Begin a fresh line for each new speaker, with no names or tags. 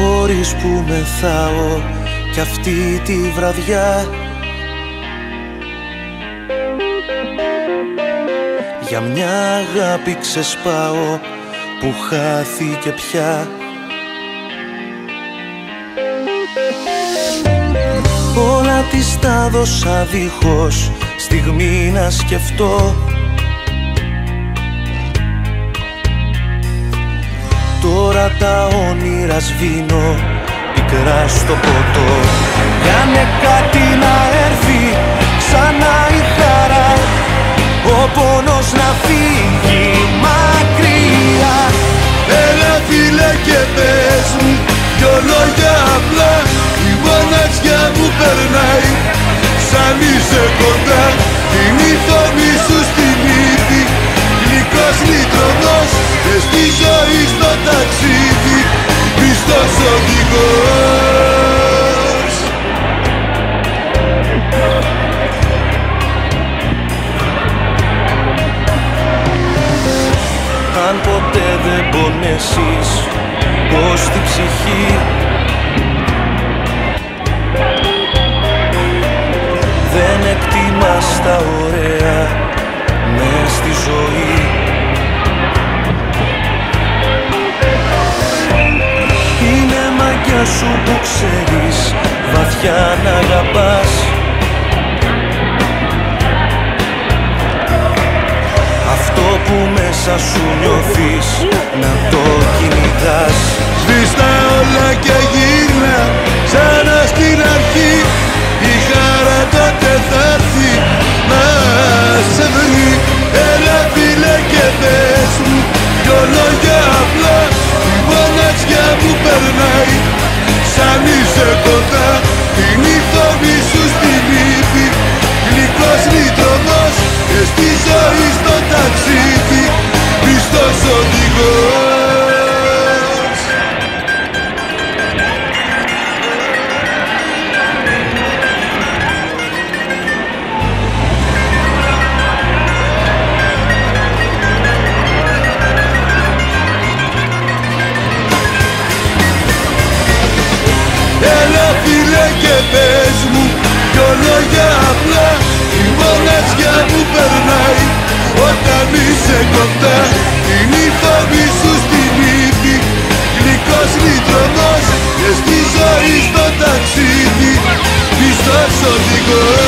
μπορείς που μεθάω κι αυτή τη βραδιά. Για μια αγάπη ξεσπάω που χάθηκε πια. Όλα της τα δώσα δίχως στιγμή να σκεφτώ. Τώρα τα όνειρα σβήνω πικρά στο ποτό. Κάνε κάτι να έρθει ξανά η χαρά, ο πόνος να φύγει μακριά.
Έλα φίλε και πες μου δυο λόγια απλά. Η μοναξιά μου περνάει σαν είσαι κοντά. Την οθόνη σου στη μύτη, γλυκός λιτρονός, και στη ζωή στο ταξίδι πιστός οδηγός.
Αν ποτέ δεν πονέσεις πως την ψυχή, δεν εκτιμάς τα ωραία μες στη ζωή. Είναι μαγιά σου που ξέρεις βαθιά να αγαπάς. Αυτό που μέσα σου νιώθεις να το κυνηγάς.
Σβήστα όλα και γύρνα ξανά στην αρχή. Η χαρά τότε θα έρθει να σε βρει. Έλα φίλε και πες μου δυο λόγια απλά. Η μοναξιά που περνάει σαν είσαι κοντά. Την οθόνη σου στη μύτη, γλυκός λιτρονός, και στη ζωή στο ταξίδι πιστός οδηγός. Έλα φίλε και πες μου δυο λόγια απλά. Η μοναξιά που περνάει όταν είσαι κοντά. Την οθόνη σου στη μύτη, γλυκός λιτρονός, και στη ζωή στο ταξίδι πιστός οδηγός.